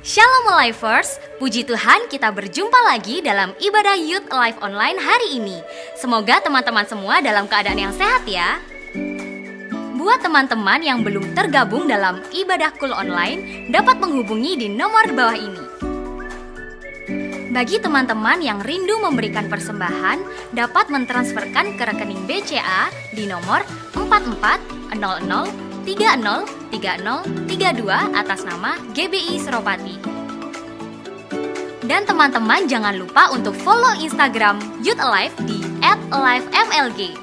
Shalom Alivers, puji Tuhan kita berjumpa lagi dalam ibadah Youth Alive Online hari ini. Semoga teman-teman semua dalam keadaan yang sehat ya. Buat teman-teman yang belum tergabung dalam ibadah Cool Online, dapat menghubungi di nomor di bawah ini. Bagi teman-teman yang rindu memberikan persembahan, dapat mentransferkan ke rekening BCA di nomor 4400303032 atas nama GBI Seropati. Dan teman-teman jangan lupa untuk follow Instagram Youth Alive di @alivemlg.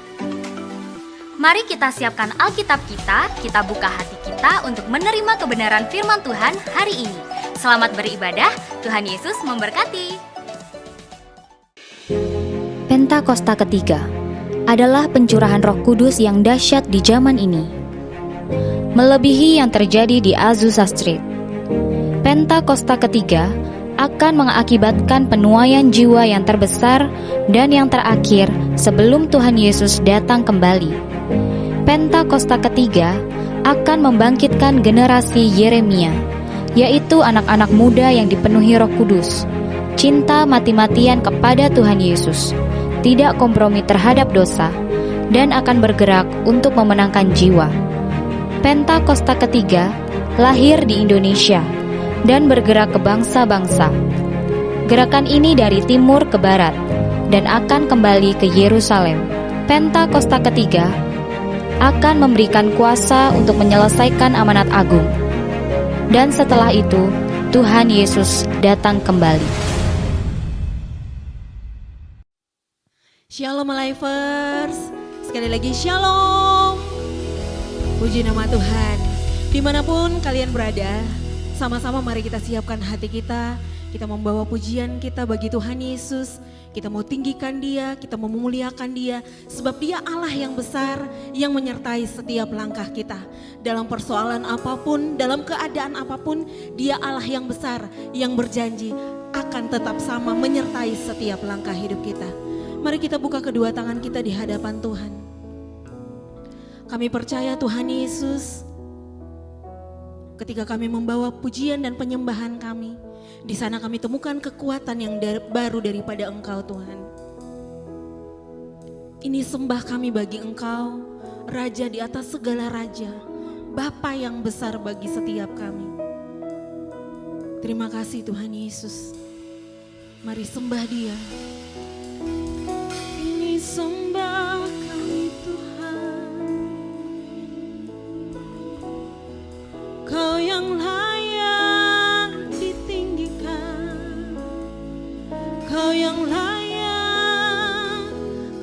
Mari kita siapkan Alkitab kita buka hati kita untuk menerima kebenaran firman Tuhan hari ini. Selamat beribadah, Tuhan Yesus memberkati. Pentakosta ketiga adalah pencurahan Roh Kudus yang dahsyat di zaman ini, melebihi yang terjadi di Azusa Street. Pentakosta ketiga akan mengakibatkan penuaian jiwa yang terbesar dan yang terakhir sebelum Tuhan Yesus datang kembali. Pentakosta ketiga akan membangkitkan generasi Yeremia, yaitu anak-anak muda yang dipenuhi Roh Kudus, cinta mati-matian kepada Tuhan Yesus, tidak kompromi terhadap dosa, dan akan bergerak untuk memenangkan jiwa. Pentakosta ketiga lahir di Indonesia dan bergerak ke bangsa-bangsa. Gerakan ini dari timur ke barat dan akan kembali ke Yerusalem. Pentakosta ketiga akan memberikan kuasa untuk menyelesaikan amanat agung. Dan setelah itu, Tuhan Yesus datang kembali. Shalom Alivers, sekali lagi Shalom. Puji nama Tuhan. Dimanapun kalian berada, sama-sama mari kita siapkan hati kita. Kita membawa pujian kita bagi Tuhan Yesus. Kita mau tinggikan Dia, kita mau memuliakan Dia. Sebab Dia Allah yang besar yang menyertai setiap langkah kita. Dalam persoalan apapun, dalam keadaan apapun, Dia Allah yang besar yang berjanji akan tetap sama menyertai setiap langkah hidup kita. Mari kita buka kedua tangan kita di hadapan Tuhan. Kami percaya Tuhan Yesus, ketika kami membawa pujian dan penyembahan kami, di sana kami temukan kekuatan yang baru daripada Engkau Tuhan. Ini sembah kami bagi Engkau, Raja di atas segala raja, Bapa yang besar bagi setiap kami. Terima kasih Tuhan Yesus. Mari sembah Dia. Ini sembah kami Tuhan, Kau yang layak ditinggikan, Kau yang layak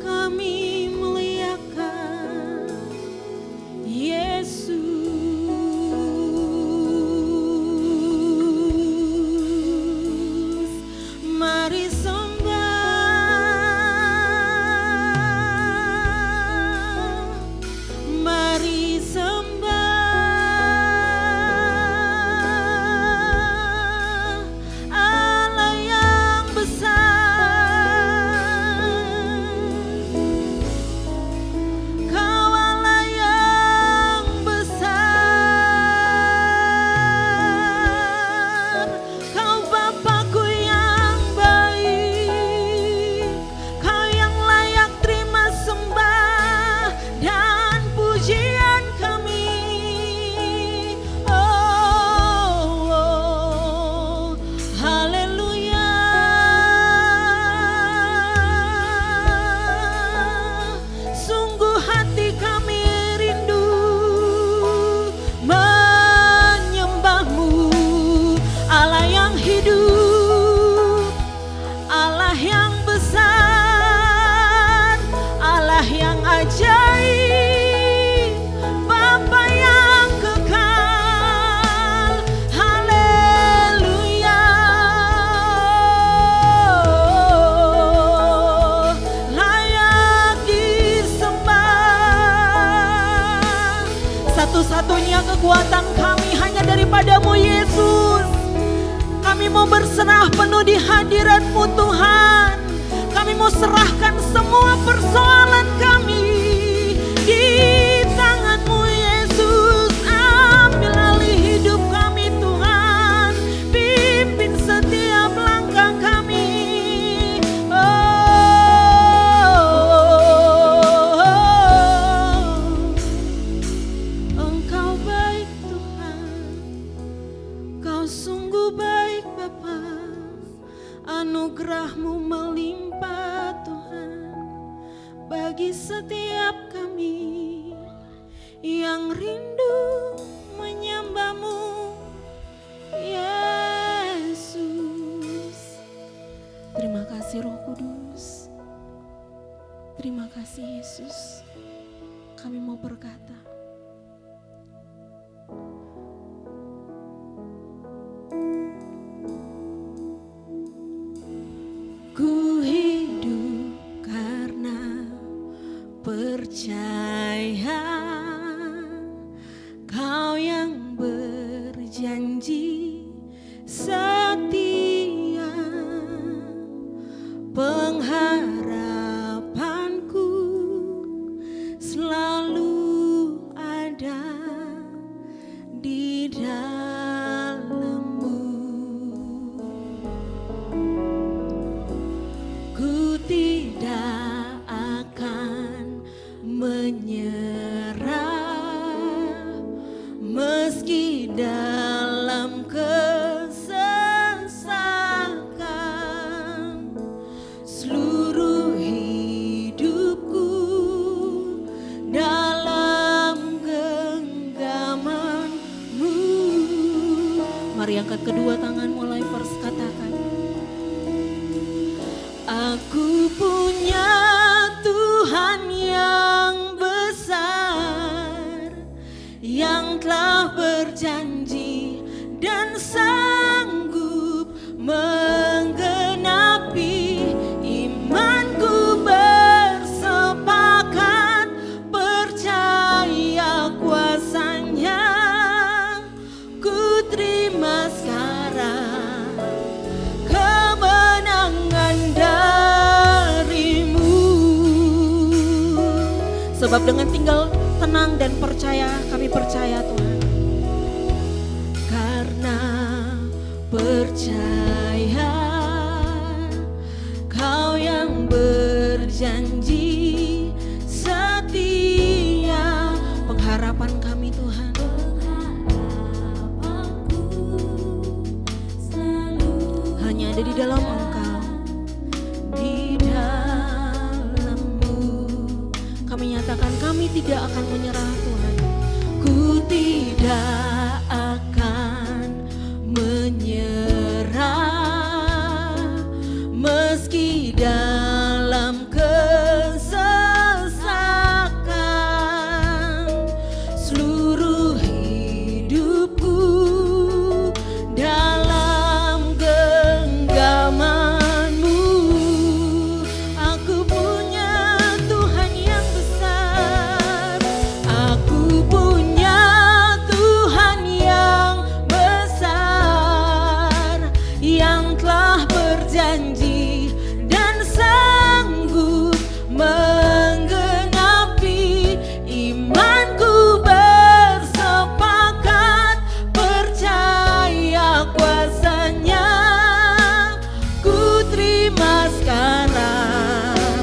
kami muliakan, Yesus. Mari satu-satunya kekuatan kami hanya daripada-Mu Yesus. Kami mau berserah penuh di hadirat-Mu Tuhan. Kami mau serahkan semua persoalan kami di tangan-Mu Yesus. Ambil alih hidup kami Tuhan. sungguh baik Bapa, anugerah-Mu melimpah Tuhan bagi setiap kami yang rindu menyembah-Mu Yesus. Terima kasih Roh Kudus, terima kasih Yesus. Kami mau berkata, ku hidup karena percaya Kau yang berjanji setia, pengharapanku selalu ada di dalam-Mu. Ku tidak akan menyerah meski dalam kesesakan. Seluruh hidupku dalam genggaman-Mu. Mari angkat kedua tangan, mulai first katakan, aku punya Tuhan yang besar, yang telah berjanji dan sanggup menggenapi. Imanku bersepakat percaya kuasa-Nya. Ku terima sekarang kemenangan dari-Mu. Sebab dengan tinggal tenang dan percaya, kami percaya Tuhan. Karena percaya Kau yang berjanji setia, pengharapan kami Tuhan hanya ada di dalam Engkau, di dalam-Mu. Kami nyatakan kami tidak akan menyerah Tuhan. Ku tidak akan menyerah meski dalam kesesakan. Seluruh hidupku dalam genggaman-Mu. Aku punya Tuhan yang besar, aku punya Tuhan yang besar, yang telah berjanji dan sanggup menggenapi. Imanku bersepakat percaya kuasa-Nya. Ku terima sekarang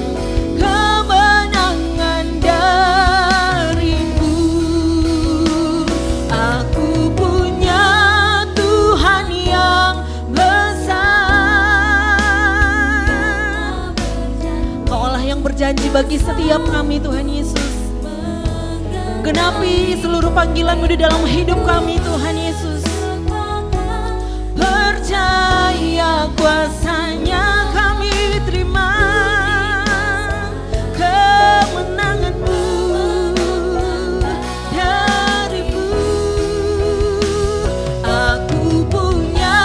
kemenangan dari-Mu. Aku punya Tuhan yang besar. Kaulah yang berjanji bagi setiap kami Tuhan Yesus. Genapi seluruh panggilan-Mu di dalam hidup kami Tuhan Yesus. Percaya kuasa-Nya kami terima kemenangan-Mu dari-Mu. Aku punya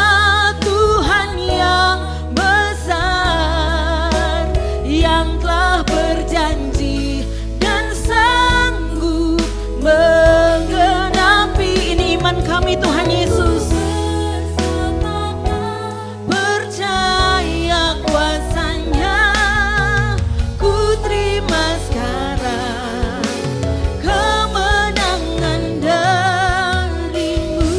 Tuhan yang besar, yang telah berjanji dan sanggup menggenapi. Ini iman kami Tuhan Yesus. Percaya kuasa-Nya, ku terima sekarang kemenangan dari-Mu.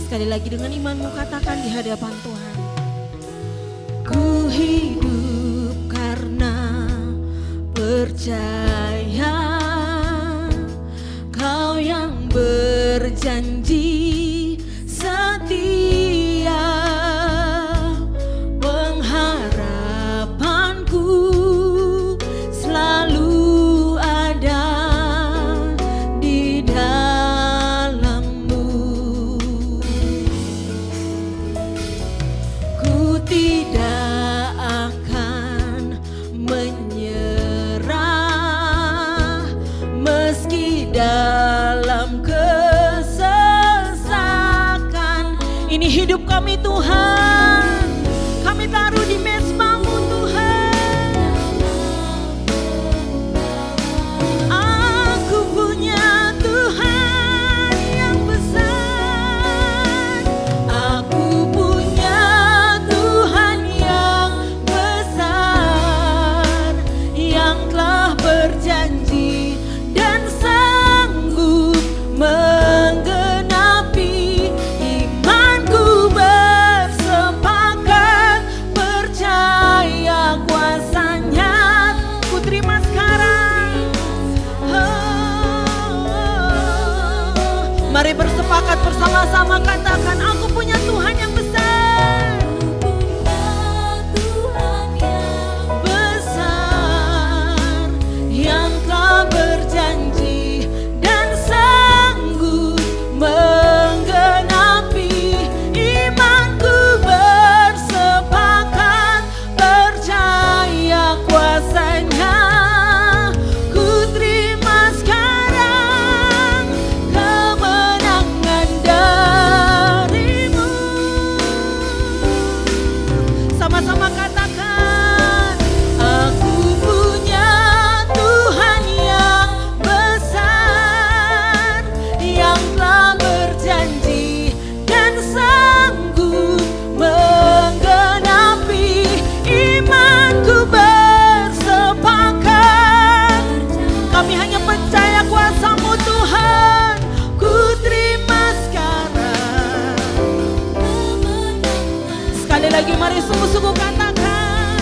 Sekali lagi dengan imanmu katakan di hadapan Tuhan, ku hidup karena percaya Kau yang berjanji Ini hidup kami Tuhan, kami taruh di mezbah-Mu Tuhan. Aku punya Tuhan yang besar, aku punya Tuhan yang besar, yang telah berjanji dan sanggup menggenapi imanku bersepakat percaya kuasanya. Ku terima sekarang. Mari bersepakat bersama-sama katakan, aku punya Tuhan yang besar. Besar, yang telah berjanji dan sanggup menggenapi imanku bersepakat percaya kuasanya. Ku terima sekarang kemenangan darimu. Sama-sama katakan, aku punya Tuhan yang besar, yang telah berjanji dan sanggup menggenapi imanku bersepakat. Kami hanya percaya kuasa-Mu Tuhan. Ku terima sekarang. Sekali lagi mari sungguh-sungguh katakan,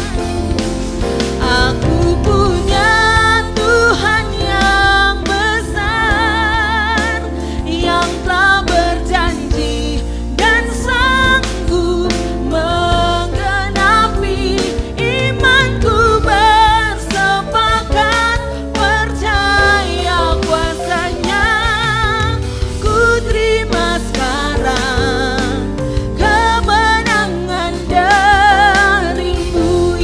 aku punya Tuhan yang besar, yang telah berjanji dan sanggup menggenapi imanku bersepakat percaya kuasanya. Ku terima sekarang kemenangan darimu.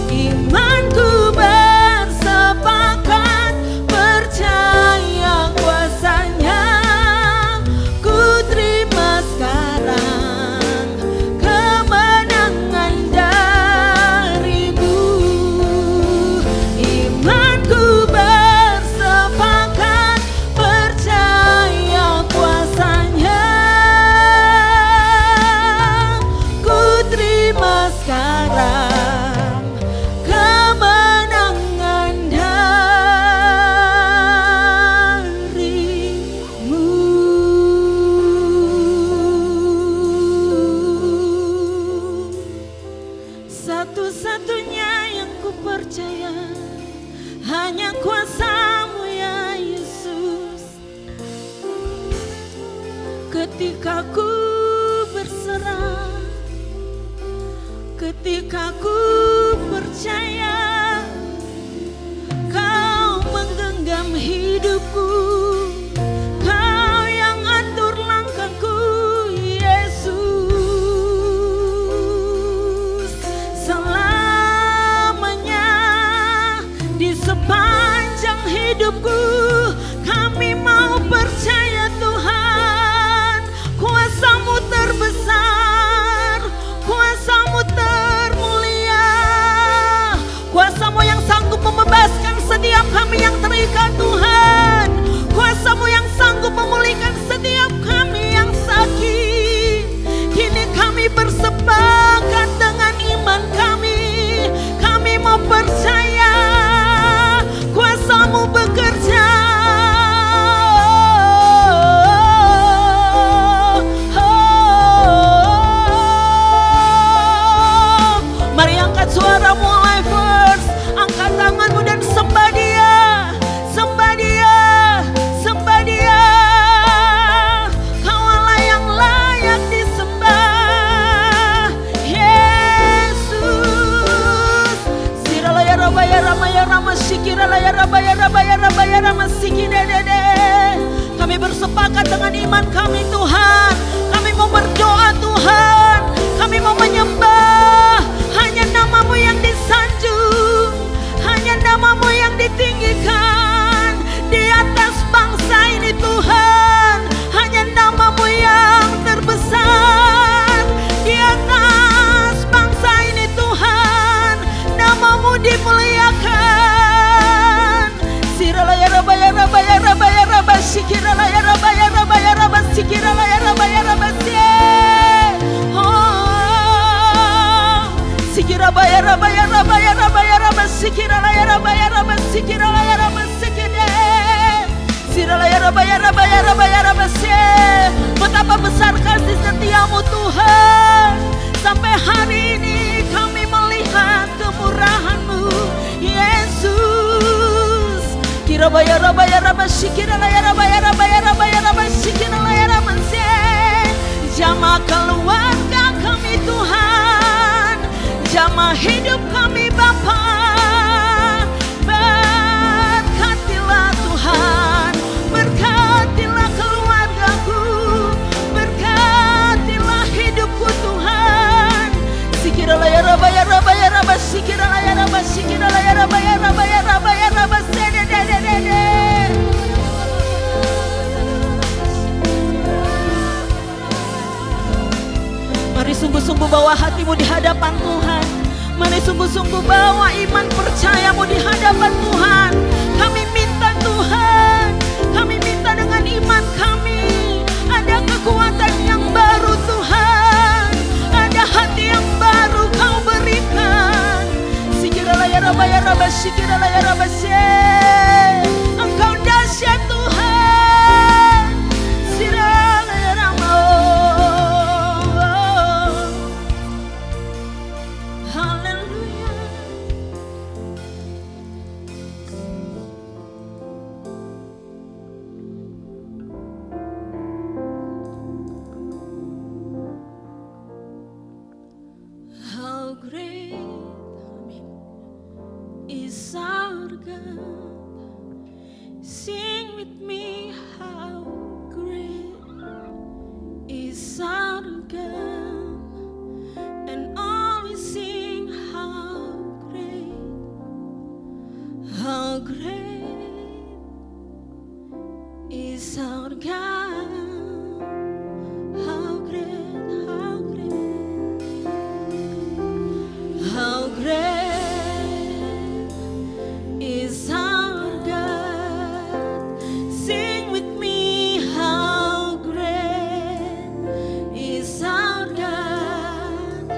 Imanku bersepakat percaya kuasanya. Ku terima sekarang kemenangan darimu. Imanku bersepakat percaya kuasanya. Ku terima sekarang kemenangan darimu. Satu-satunya yang ku percaya hanya kuasa-Mu ya Yesus. Ketika ku berserah, ketika ku percaya Kau menggenggam hidupku, Kau yang atur langkahku Yesus. Selamanya di sepanjang hidupku kami mau percaya Tuhan, kuasa-Mu terbesar, kuasa-Mu termulia, kuasa-Mu yang sanggup membebaskan setiap kami yang terikat Tuhan, kuasa-Mu yang sanggup memulihkan setiap kami yang sakit. Kini kami bersepakat dengan iman kami mau percaya kuasa-Mu bekerja. Mari angkat suaramu Lifers, angkat tanganmu dan sembah Dia, sembah Dia, sembah Dia. Kau Allah yang layak disembah, Yesus. Siralaya rabaya ramaya rama sikiralaya rabaya rabaya rabaya rama sikidedede. Kami bersepakat dengan iman kami Tuhan. Kami mau berdoa Tuhan, kami mau menyembah. Hanya nama-Mu yang disanjung, hanya nama-Mu yang ditinggikan di atas bangsa ini Tuhan. Hanya nama-Mu yang terbesar. Betapa besar kasih setiamu Tuhan. Sampai hari ini kami melihat kemurahan-Mu Yesus. Jamah keluarga kami Tuhan, jamah hidup kami Bapa. Berkatilah Tuhan, berkatilah keluargaku, berkatilah hidupku Tuhan. Sikiralah ya Rabba ya Rabba ya Rabba, sikiralah ya Rabba, sikiralah ya Rabba ya Rabba ya Rabba ya Rabba, sededededede. Mari sungguh-sungguh bawa hatimu di hadapan Tuhan. Mari sungguh-sungguh bawa iman percayamu di hadapan Tuhan. Kami minta Tuhan, kami minta dengan iman kami. Ada kekuatan yang baru Tuhan, ada hati yang baru Kau berikan. Sikiralah ya Rabba ya Rabba, sikiralah ya Rabba, Engkau dahsyat Tuhan. Sikiralah ya Rabba. How great is our God. Sing with me, how great is our God. And all we sing, how great is our God. How great, how great, how great is our God. Sing with me, how great is our God.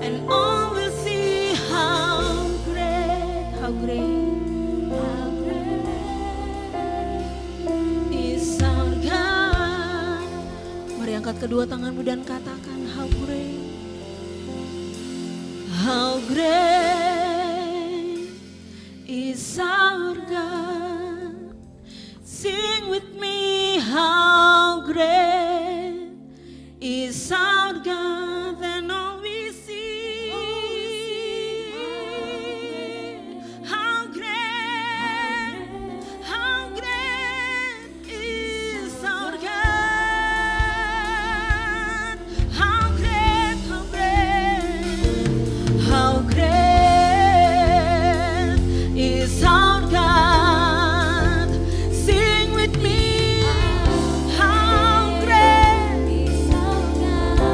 And all will see how great, how great, how great is our God. Mari angkat kedua tanganmu dan katakan, how great. How great is our God. Sing with me, how great is our God. And all we see, how great is our God. How great, how great, how great is our God. Sing with me, how great is our God.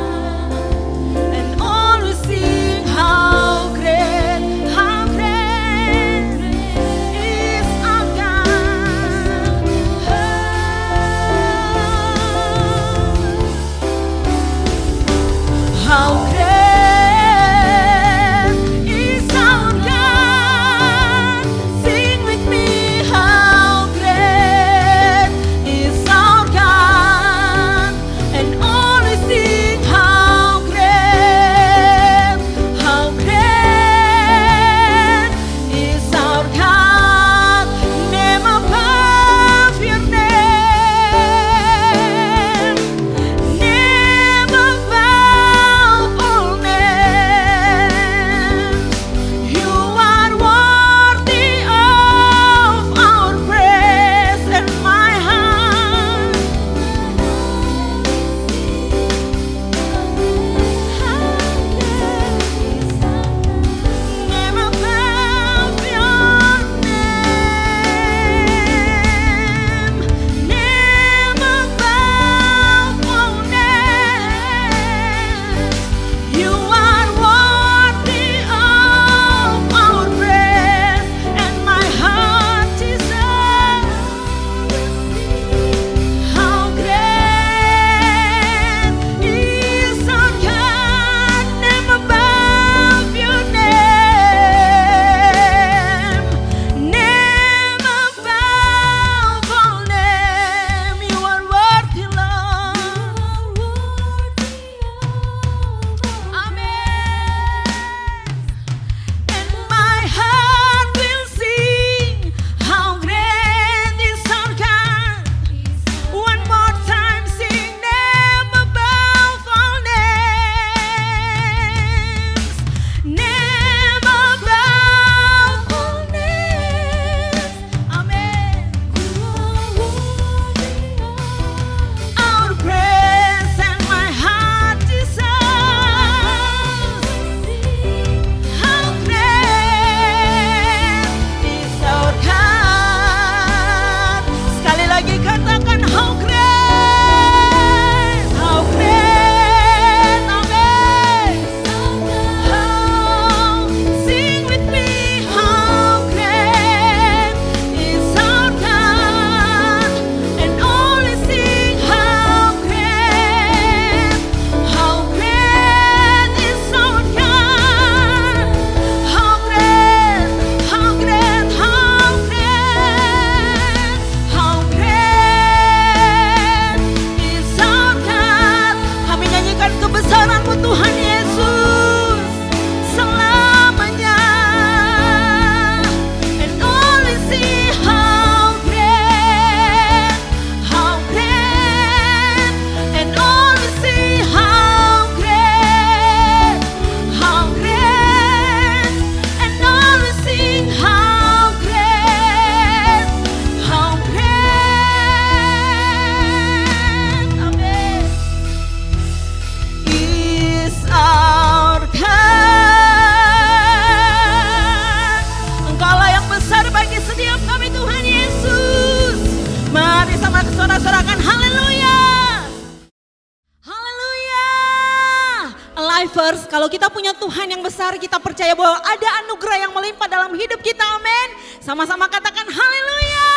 Lifers, kalau kita punya Tuhan yang besar, kita percaya bahwa ada anugerah yang melimpah dalam hidup kita, amin. Sama-sama katakan haleluya.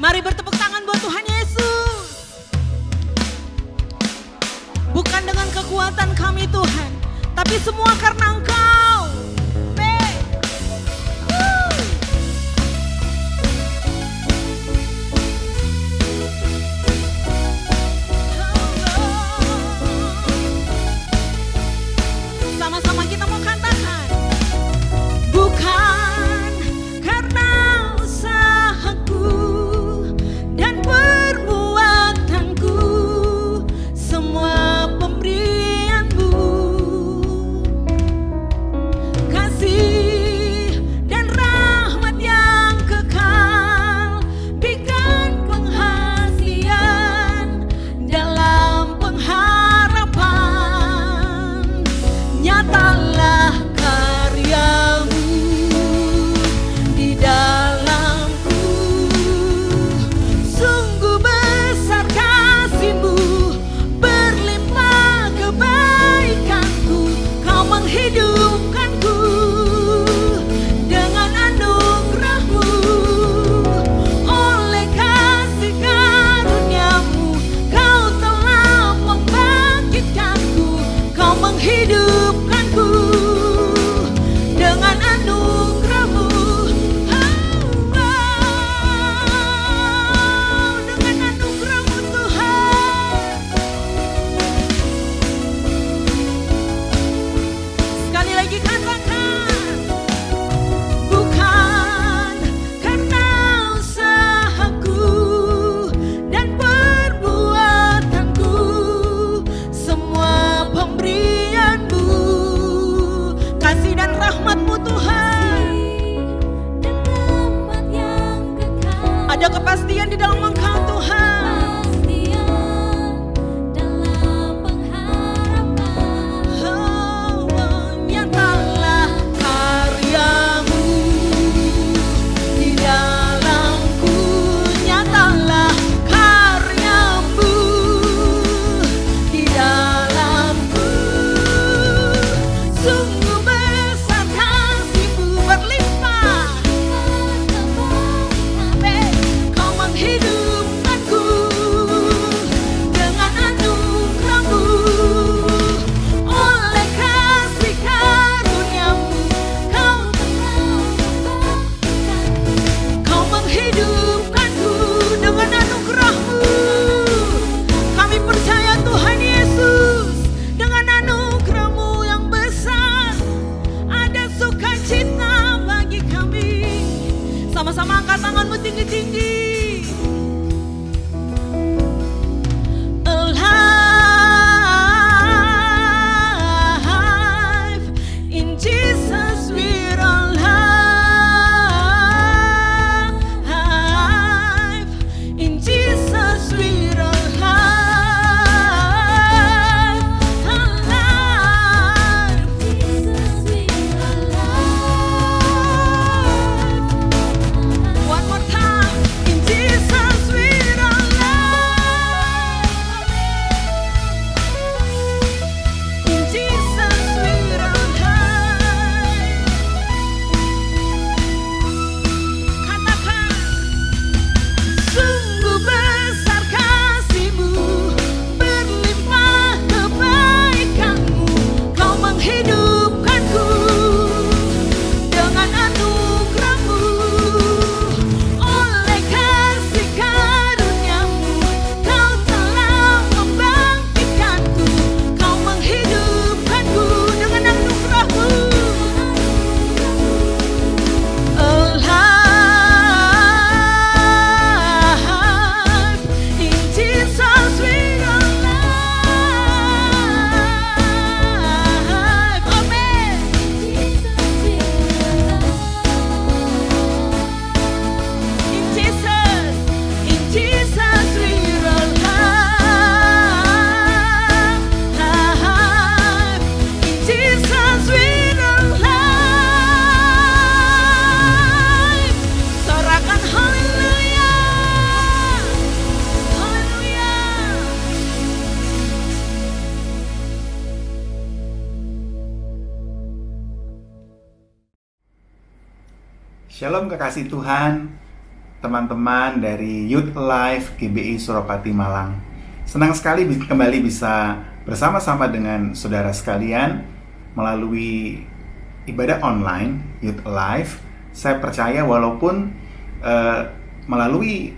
Mari bertepuk tangan buat Tuhan Yesus. Bukan dengan kekuatan kami Tuhan, tapi semua karena Engkau. Sama-sama kita mau katakan, bukan karena usahaku dan perbuatanku, semua pemberianmu Shalom kekasih Tuhan, teman-teman dari Youth Life GBI Suropati Malang. Senang sekali kembali bisa bersama-sama dengan saudara sekalian melalui ibadah online Youth Life. Saya percaya walaupun melalui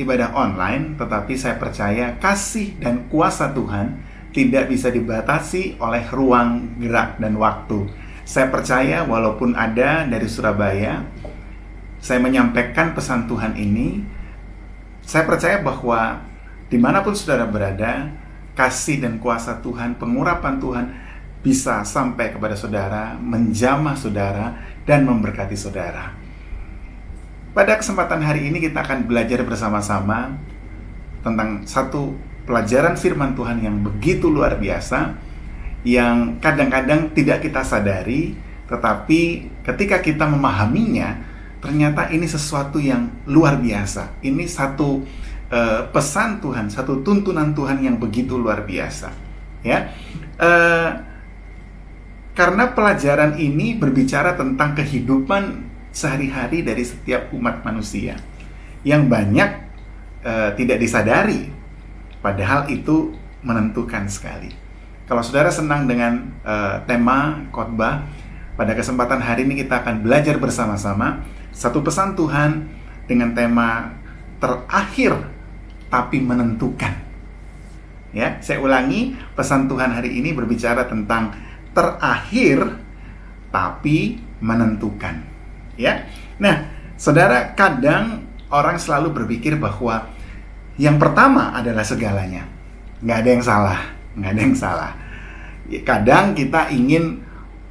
ibadah online, tetapi saya percaya kasih dan kuasa Tuhan tidak bisa dibatasi oleh ruang gerak dan waktu. Saya percaya walaupun ada dari Surabaya, saya menyampaikan pesan Tuhan ini, saya percaya bahwa dimanapun saudara berada, kasih dan kuasa Tuhan, pengurapan Tuhan bisa sampai kepada saudara, menjamah saudara, dan memberkati saudara. Pada kesempatan hari ini kita akan belajar bersama-sama tentang satu pelajaran firman Tuhan yang begitu luar biasa, yang kadang-kadang tidak kita sadari, tetapi ketika kita memahaminya, ternyata ini sesuatu yang luar biasa. Ini satu pesan Tuhan, satu tuntunan Tuhan yang begitu luar biasa. Ya, karena pelajaran ini berbicara tentang kehidupan sehari-hari dari setiap umat manusia yang banyak tidak disadari, padahal itu menentukan sekali. Kalau saudara senang dengan tema khotbah, pada kesempatan hari ini kita akan belajar bersama-sama satu pesan Tuhan dengan tema terakhir tapi menentukan. Ya, saya ulangi, pesan Tuhan hari ini berbicara tentang terakhir tapi menentukan. Ya. Nah, saudara, kadang orang selalu berpikir bahwa yang pertama adalah segalanya. Nggak ada yang salah. Nggak ada yang salah. Kadang kita ingin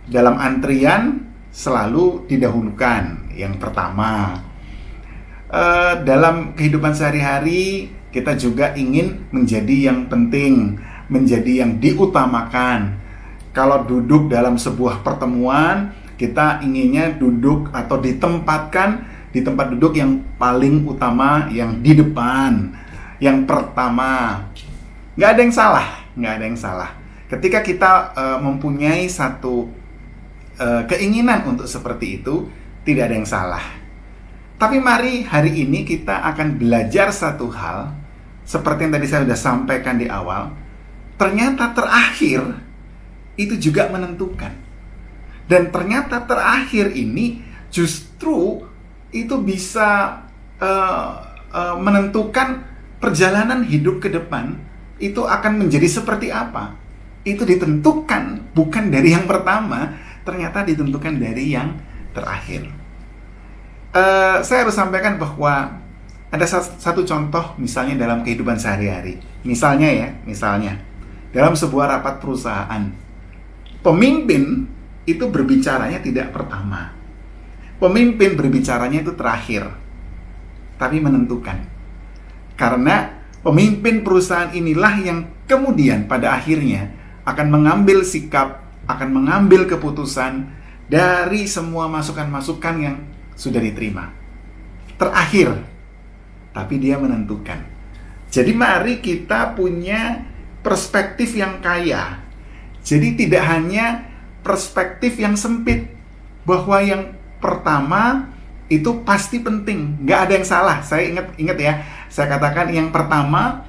dalam antrian selalu didahulukan yang pertama. Dalam kehidupan sehari-hari kita juga ingin menjadi yang penting, menjadi yang diutamakan. Kalau duduk dalam sebuah pertemuan, kita inginnya duduk atau ditempatkan di tempat duduk yang paling utama, yang di depan, yang pertama. Nggak ada yang salah. Nggak ada yang salah. Ketika kita mempunyai satu keinginan untuk seperti itu, tidak ada yang salah. Tapi mari hari ini kita akan belajar satu hal, seperti yang tadi saya sudah sampaikan di awal. Ternyata terakhir itu juga menentukan. Dan ternyata terakhir ini justru itu bisa menentukan perjalanan hidup ke depan. Itu akan menjadi seperti apa? Itu ditentukan bukan dari yang pertama, ternyata ditentukan dari yang terakhir. Saya harus sampaikan bahwa ada satu contoh misalnya dalam kehidupan sehari-hari. Misalnya dalam sebuah rapat perusahaan, pemimpin itu berbicaranya tidak pertama. Pemimpin berbicaranya itu terakhir, tapi menentukan. Karena pemimpin perusahaan inilah yang kemudian pada akhirnya akan mengambil sikap, akan mengambil keputusan dari semua masukan-masukan yang sudah diterima. Terakhir, tapi dia menentukan. Jadi mari kita punya perspektif yang kaya. Jadi tidak hanya perspektif yang sempit, bahwa yang pertama itu pasti penting, nggak ada yang salah. Saya ingat ya, saya katakan yang pertama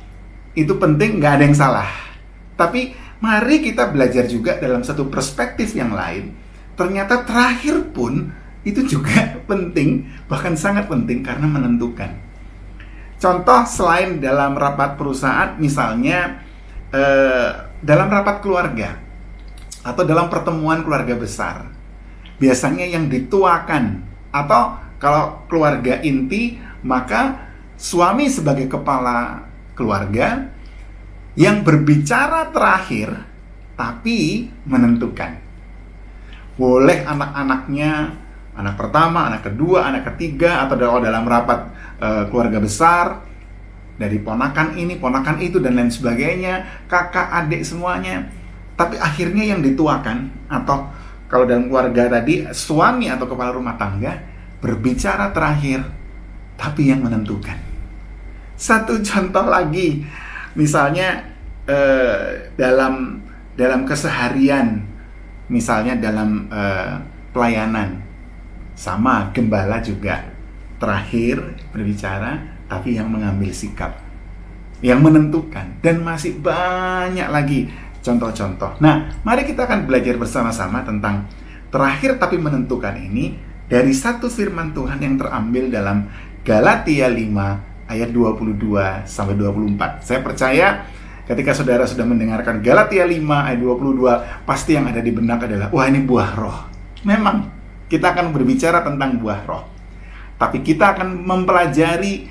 itu penting, nggak ada yang salah. Tapi mari kita belajar juga dalam satu perspektif yang lain. Ternyata terakhir pun itu juga penting, bahkan sangat penting karena menentukan. Contoh selain dalam rapat perusahaan, misalnya dalam rapat keluarga atau dalam pertemuan keluarga besar, biasanya yang dituakan atau kalau keluarga inti, maka suami sebagai kepala keluarga yang berbicara terakhir, tapi menentukan. Boleh anak-anaknya, anak pertama, anak kedua, anak ketiga, atau dalam rapat keluarga besar, dari ponakan ini, ponakan itu, dan lain sebagainya, kakak, adik, semuanya. Tapi akhirnya yang dituakan, atau kalau dalam keluarga tadi, suami atau kepala rumah tangga, berbicara terakhir, tapi yang menentukan. Satu contoh lagi, misalnya dalam keseharian, misalnya dalam pelayanan, Sama, gembala juga terakhir berbicara, tapi yang mengambil sikap, yang menentukan, dan masih banyak lagi contoh-contoh. Nah, mari kita akan belajar bersama-sama tentang terakhir tapi menentukan ini dari satu firman Tuhan yang terambil dalam Galatia 5 ayat 22 sampai 24. Saya percaya ketika saudara sudah mendengarkan Galatia 5 ayat 22, pasti yang ada di benak adalah, wah, ini buah roh. Memang kita akan berbicara tentang buah roh, tapi kita akan mempelajari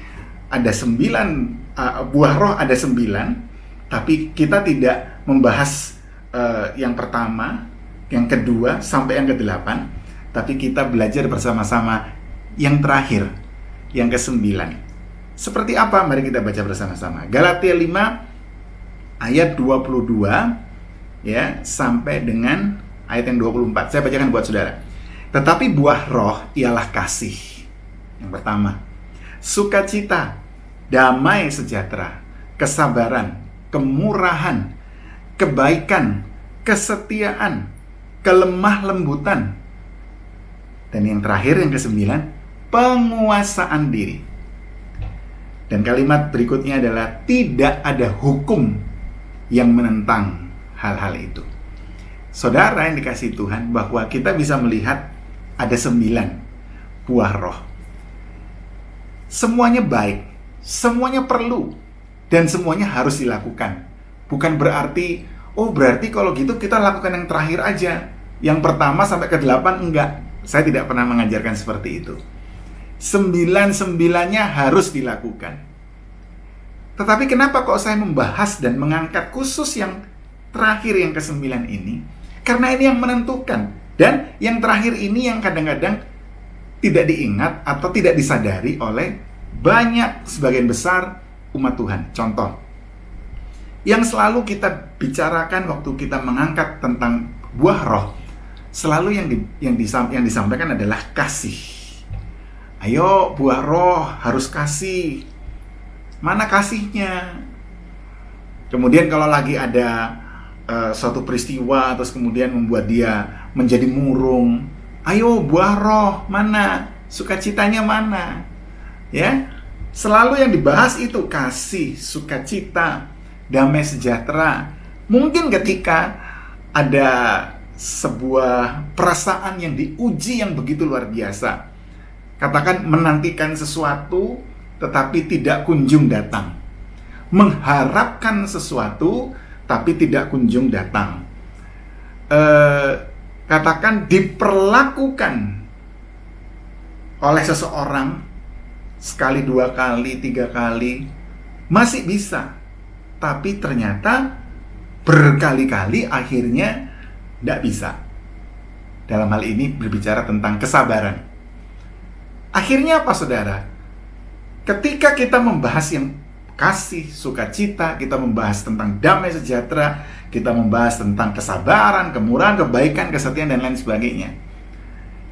ada 9 buah roh, ada 9, tapi kita tidak membahas yang pertama, yang kedua sampai yang ke-8, tapi kita belajar bersama-sama yang terakhir, yang ke-9. Seperti apa? Mari kita baca bersama-sama. Galatia 5 ayat 22 ya sampai dengan ayat yang 24. Saya bacakan buat saudara. Tetapi buah roh ialah kasih. Yang pertama, sukacita, damai sejahtera, kesabaran, kemurahan, kebaikan, kesetiaan, kelemah lembutan. Dan yang terakhir, yang ke-9, penguasaan diri. Dan kalimat berikutnya adalah tidak ada hukum yang menentang hal-hal itu. Saudara yang dikasihi Tuhan, bahwa kita bisa melihat ada 9 buah roh. Semuanya baik, semuanya perlu, dan semuanya harus dilakukan. Bukan berarti, oh berarti kalau gitu kita lakukan yang terakhir aja, yang pertama sampai ke-8 enggak. Saya tidak pernah mengajarkan seperti itu. 9-9-nya harus dilakukan. Tetapi kenapa kok saya membahas dan mengangkat khusus yang terakhir, yang ke-9 ini? Karena ini yang menentukan. Dan yang terakhir ini yang kadang-kadang tidak diingat atau tidak disadari oleh sebagian besar umat Tuhan. Contoh, yang selalu kita bicarakan waktu kita mengangkat tentang buah roh, selalu yang disampaikan adalah kasih. Ayo, buah roh harus kasih. Mana kasihnya? Kemudian kalau lagi ada suatu peristiwa terus kemudian membuat dia menjadi murung, ayo buah roh mana? Sukacitanya mana? Ya, selalu yang dibahas itu kasih, sukacita, damai sejahtera. Mungkin ketika ada sebuah perasaan yang diuji yang begitu luar biasa, katakan menantikan sesuatu tetapi tidak kunjung datang, mengharapkan sesuatu tapi tidak kunjung datang, katakan diperlakukan oleh seseorang sekali, 2 kali, 3 kali masih bisa, tapi ternyata berkali-kali akhirnya tidak bisa. Dalam hal ini berbicara tentang kesabaran. Akhirnya apa saudara? Ketika kita membahas yang kasih, sukacita, kita membahas tentang damai sejahtera, kita membahas tentang kesabaran, kemurahan, kebaikan, kesetiaan, dan lain sebagainya.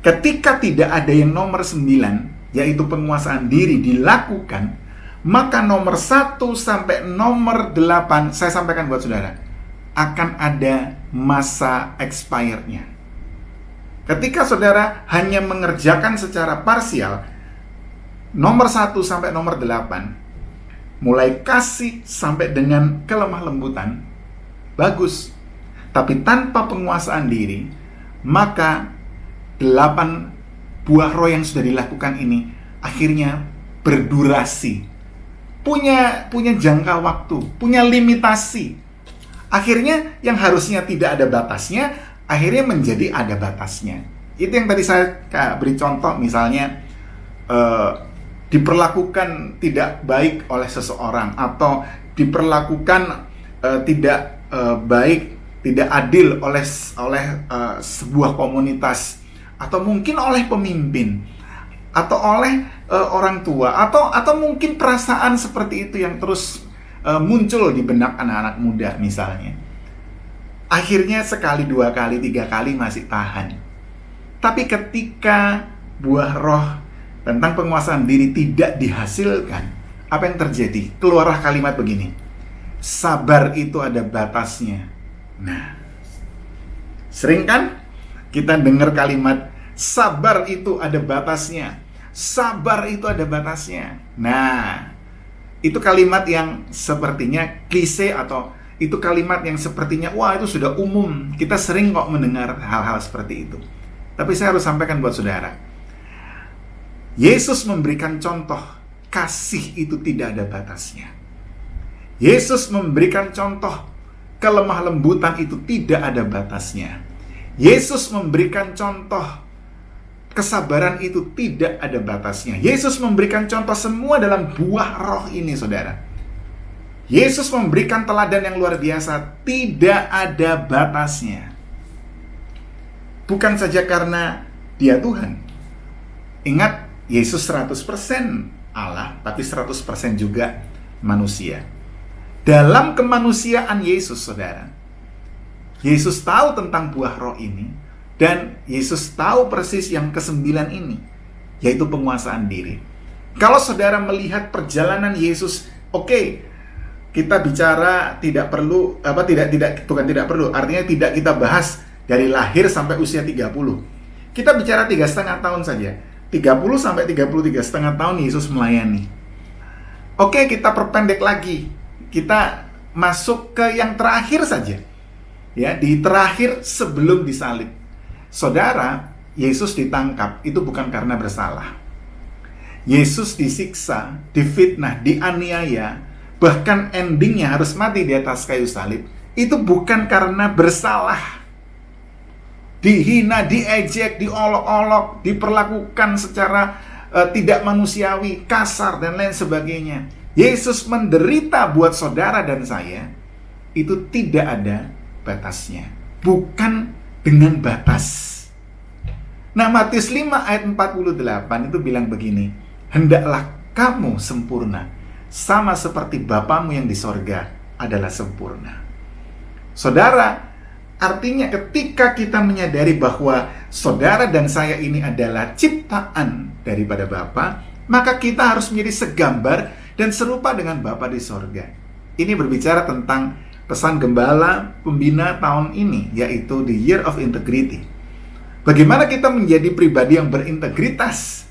Ketika tidak ada yang nomor 9, yaitu penguasaan diri dilakukan, maka nomor 1 sampai nomor 8, saya sampaikan buat saudara, akan ada masa expirednya. Ketika saudara hanya mengerjakan secara parsial, nomor 1 sampai nomor 8, mulai kasih sampai dengan kelemah lembutan, bagus. Tapi tanpa penguasaan diri, maka 8 buah roh yang sudah dilakukan ini akhirnya berdurasi, punya jangka waktu, punya limitasi. Akhirnya yang harusnya tidak ada batasnya, akhirnya menjadi ada batasnya. Itu yang tadi saya beri contoh, misalnya diperlakukan tidak baik oleh seseorang, atau diperlakukan tidak baik, tidak adil oleh sebuah komunitas, atau mungkin oleh pemimpin, atau oleh orang tua, atau mungkin perasaan seperti itu yang terus muncul di benak anak-anak muda misalnya. Akhirnya sekali, 2 kali, 3 kali masih tahan. Tapi ketika buah roh tentang penguasaan diri tidak dihasilkan, apa yang terjadi? Keluarlah kalimat begini, sabar itu ada batasnya. Nah, sering kan kita dengar kalimat Sabar itu ada batasnya. Sabar itu ada batasnya. Nah, itu kalimat yang sepertinya klise, atau itu kalimat yang sepertinya wah itu sudah umum. Kita sering kok mendengar hal-hal seperti itu. Tapi saya harus sampaikan buat saudara, Yesus memberikan contoh kasih itu tidak ada batasnya. Yesus memberikan contoh kelemah lembutan itu tidak ada batasnya. Yesus memberikan contoh kesabaran itu tidak ada batasnya. Yesus memberikan contoh semua dalam buah roh ini, saudara. Yesus memberikan teladan yang luar biasa, tidak ada batasnya. Bukan saja karena dia Tuhan. Ingat, Yesus 100% Allah, tapi 100% juga manusia. Dalam kemanusiaan Yesus, saudara, Yesus tahu tentang buah roh ini, dan Yesus tahu persis yang ke-9 ini, yaitu penguasaan diri. Kalau saudara melihat perjalanan Yesus, oke, kita bicara tidak perlu, tidak perlu, artinya tidak kita bahas dari lahir sampai usia 30. Kita bicara 3,5 tahun saja. 30 sampai 33,5 tahun Yesus melayani. Oke, kita perpendek lagi. Kita masuk ke yang terakhir saja. Ya, di terakhir sebelum disalib. Saudara, Yesus ditangkap itu bukan karena bersalah. Yesus disiksa, difitnah, dianiaya, bahkan endingnya harus mati di atas kayu salib. Itu bukan karena bersalah. Dihina, diejek, diolok-olok, diperlakukan secara tidak manusiawi, kasar, dan lain sebagainya. Yesus menderita buat saudara dan saya, itu tidak ada batasnya. Bukan dengan batas. Nah, Matius 5 ayat 48 itu bilang begini, hendaklah kamu sempurna, sama seperti Bapamu yang di sorga adalah sempurna. Saudara, artinya ketika kita menyadari bahwa saudara dan saya ini adalah ciptaan daripada Bapa, maka kita harus menjadi segambar dan serupa dengan Bapa di sorga. Ini berbicara tentang pesan gembala pembina tahun ini, yaitu the Year of Integrity. Bagaimana kita menjadi pribadi yang berintegritas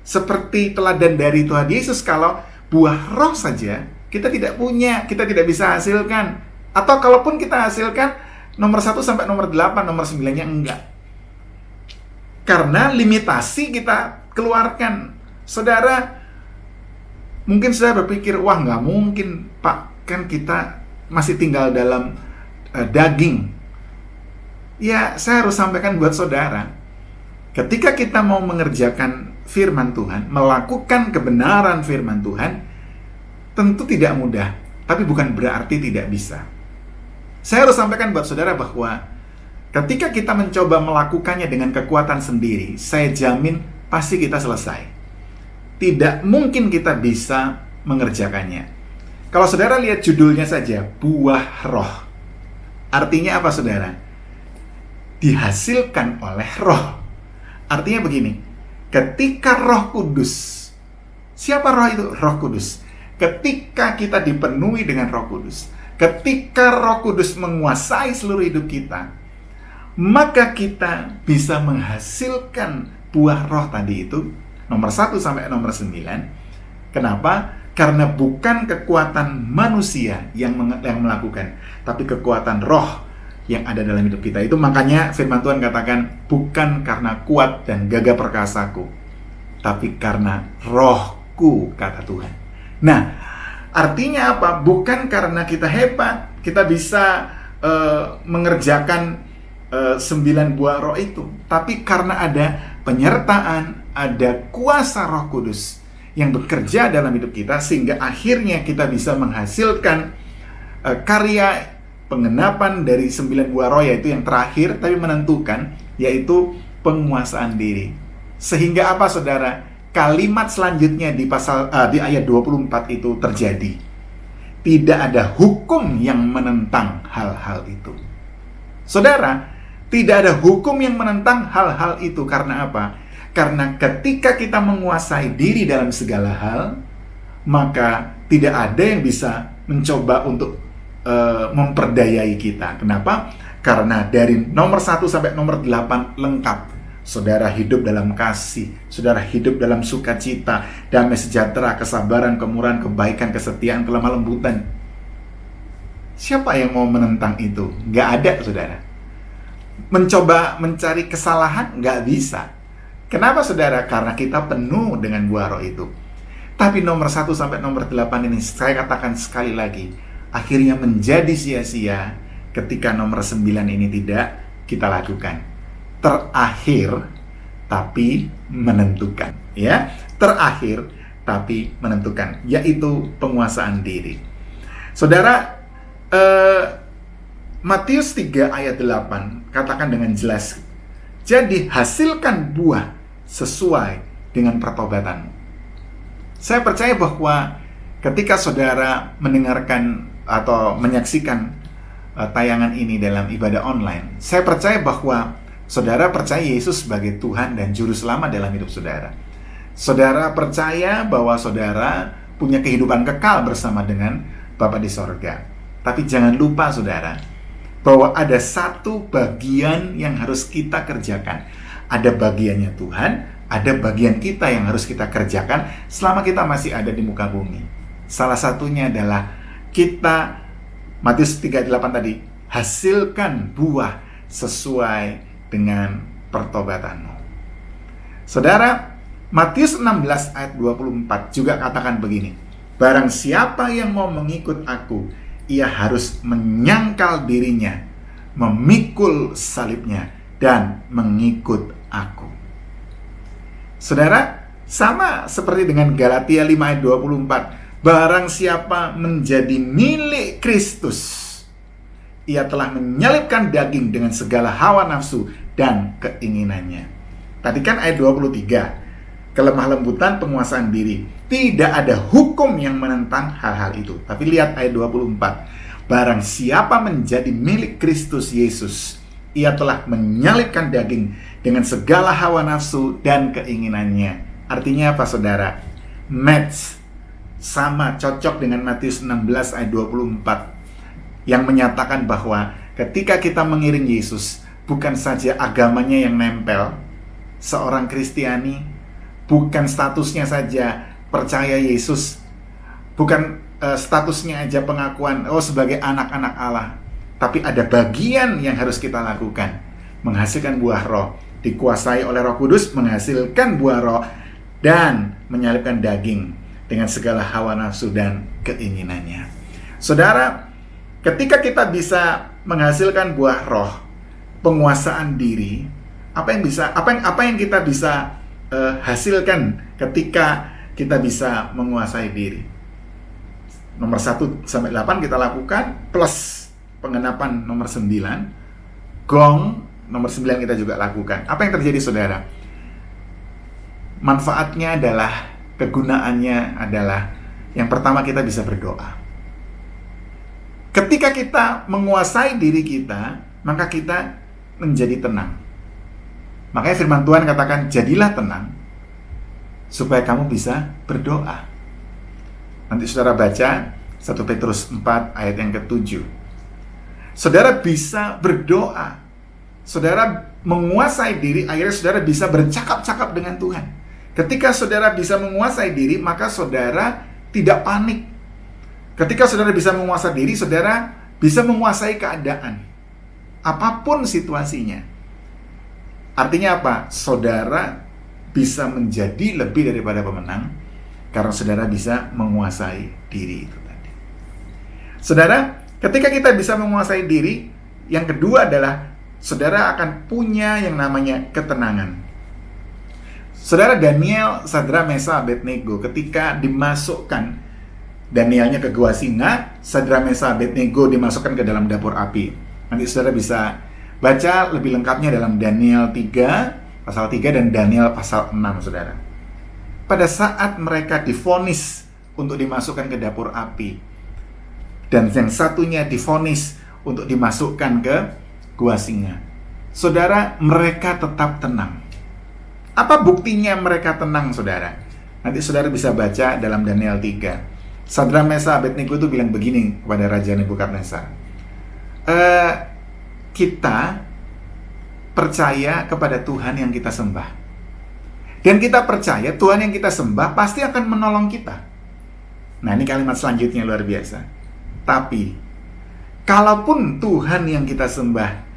seperti teladan dari Tuhan Yesus. Kalau buah roh saja kita tidak punya, kita tidak bisa hasilkan. Atau kalaupun kita hasilkan, nomor 1 sampai nomor 8, nomor 9-nya enggak. Karena limitasi kita keluarkan. Saudara, mungkin saudara berpikir, wah nggak mungkin Pak, kan kita masih tinggal dalam daging. Ya, saya harus sampaikan buat saudara, ketika kita mau mengerjakan firman Tuhan, melakukan kebenaran firman Tuhan, tentu tidak mudah, tapi bukan berarti tidak bisa. Saya harus sampaikan buat saudara bahwa ketika kita mencoba melakukannya dengan kekuatan sendiri, saya jamin pasti kita selesai. Tidak mungkin kita bisa mengerjakannya. Kalau saudara lihat judulnya saja, buah roh. Artinya apa, saudara? Dihasilkan oleh roh. Artinya begini, ketika Roh Kudus, siapa roh itu? Roh Kudus. Ketika kita dipenuhi dengan Roh Kudus, ketika Roh Kudus menguasai seluruh hidup kita, maka kita bisa menghasilkan buah roh tadi itu, nomor 1 sampai nomor 9. Kenapa? Karena bukan kekuatan manusia yang melakukan, tapi kekuatan roh yang ada dalam hidup kita. Itu makanya firman Tuhan katakan, bukan karena kuat dan gagah perkasaku, tapi karena rohku, kata Tuhan. Nah, artinya apa? Bukan karena kita hebat, kita bisa mengerjakan 9 buah roh itu, tapi karena ada penyertaan, ada kuasa Roh Kudus yang bekerja dalam hidup kita, sehingga akhirnya kita bisa menghasilkan karya pengenapan dari 9 buah roh, yaitu yang terakhir tapi menentukan, yaitu penguasaan diri. Sehingga apa, saudara? Kalimat selanjutnya di ayat 24 itu terjadi. Tidak ada hukum yang menentang hal-hal itu. Saudara, tidak ada hukum yang menentang hal-hal itu. Karena apa? Karena ketika kita menguasai diri dalam segala hal, maka tidak ada yang bisa mencoba untuk memperdayai kita. Kenapa? Karena dari nomor 1 sampai nomor 8 lengkap. saudara hidup dalam kasih, saudara hidup dalam sukacita, damai sejahtera, kesabaran, kemurahan, kebaikan, kesetiaan, kelemah lembutan. Siapa yang mau menentang itu? Nggak ada, saudara. Mencoba mencari kesalahan? Nggak bisa. Kenapa, saudara? Karena kita penuh dengan buah roh itu. Tapi nomor 1 sampai nomor 8 ini, saya katakan sekali lagi, akhirnya menjadi sia-sia ketika nomor 9 ini tidak kita lakukan. Terakhir tapi menentukan, ya. Terakhir tapi menentukan, yaitu penguasaan diri. Saudara, Matius 3 ayat 8 katakan dengan jelas, jadi hasilkan buah sesuai dengan pertobatanmu. Saya percaya bahwa ketika saudara mendengarkan atau menyaksikan tayangan ini dalam ibadah online, saya percaya bahwa saudara percaya Yesus sebagai Tuhan dan Juru Selamat dalam hidup saudara. Saudara percaya bahwa saudara punya kehidupan kekal bersama dengan Bapa di sorga. Tapi jangan lupa, saudara, bahwa ada satu bagian yang harus kita kerjakan. Ada bagiannya Tuhan, ada bagian kita yang harus kita kerjakan selama kita masih ada di muka bumi. Salah satunya adalah kita, Matius 3:8 tadi, hasilkan buah sesuai dengan pertobatanmu. Saudara, Matius 16 ayat 24 juga katakan begini, barang siapa yang mau mengikut aku, ia harus menyangkal dirinya, memikul salibnya, dan mengikut aku. Saudara, sama seperti dengan Galatia 5 ayat 24, barang siapa menjadi milik Kristus, ia telah menyalibkan daging dengan segala hawa nafsu dan keinginannya. Tadi kan ayat 23, kelemah lembutan, penguasaan diri. Tidak ada hukum yang menentang hal-hal itu. Tapi lihat ayat 24, barang siapa menjadi milik Kristus Yesus, ia telah menyalibkan daging dengan segala hawa nafsu dan keinginannya. Artinya apa, saudara? Match, sama, cocok dengan Matius 16 ayat 24 yang menyatakan bahwa ketika kita mengiring Yesus, bukan saja agamanya yang nempel, seorang Kristiani bukan statusnya saja percaya Yesus, bukan statusnya aja pengakuan sebagai anak-anak Allah, tapi ada bagian yang harus kita lakukan, menghasilkan buah roh, dikuasai oleh Roh Kudus, menghasilkan buah roh, dan menyalibkan daging dengan segala hawa nafsu dan keinginannya. Saudara, ketika kita bisa menghasilkan buah roh, penguasaan diri, apa yang kita bisa hasilkan ketika kita bisa menguasai diri? Nomor 1 sampai 8 kita lakukan, plus penggenapan nomor 9, gong nomor 9 kita juga lakukan. Apa yang terjadi, saudara? Manfaatnya adalah, kegunaannya adalah, yang pertama kita bisa berdoa. Ketika kita menguasai diri kita, maka kita menjadi tenang. Makanya firman Tuhan katakan, jadilah tenang, supaya kamu bisa berdoa. Nanti saudara baca 1 Petrus 4 ayat yang ke-7. Saudara bisa berdoa, saudara menguasai diri, akhirnya saudara bisa bercakap-cakap dengan Tuhan. Ketika saudara bisa menguasai diri, maka saudara tidak panik. Ketika saudara bisa menguasai diri, saudara bisa menguasai keadaan, apapun situasinya. Artinya apa? Saudara bisa menjadi lebih daripada pemenang, karena saudara bisa menguasai diri itu tadi. Saudara, ketika kita bisa menguasai diri, yang kedua adalah saudara akan punya yang namanya ketenangan. Saudara, Daniel, Sadra, Mesa, Abednego ketika dimasukkan, Danielnya ke gua singa, Sadra, Mesa, Abednego dimasukkan ke dalam dapur api. Nanti saudara bisa baca lebih lengkapnya dalam Daniel 3 pasal 3 dan Daniel pasal 6, saudara. Pada saat mereka divonis untuk dimasukkan ke dapur api, dan yang satunya divonis untuk dimasukkan ke gua singa, saudara, mereka tetap tenang. Apa buktinya mereka tenang, saudara? Nanti saudara bisa baca dalam Daniel 3. Sadra, Mesa, Abednego itu bilang begini kepada Raja Nebukadnezar, kita percaya kepada Tuhan yang kita sembah. Dan kita percaya Tuhan yang kita sembah pasti akan menolong kita. Nah, ini kalimat selanjutnya luar biasa. Tapi, kalaupun Tuhan yang kita sembah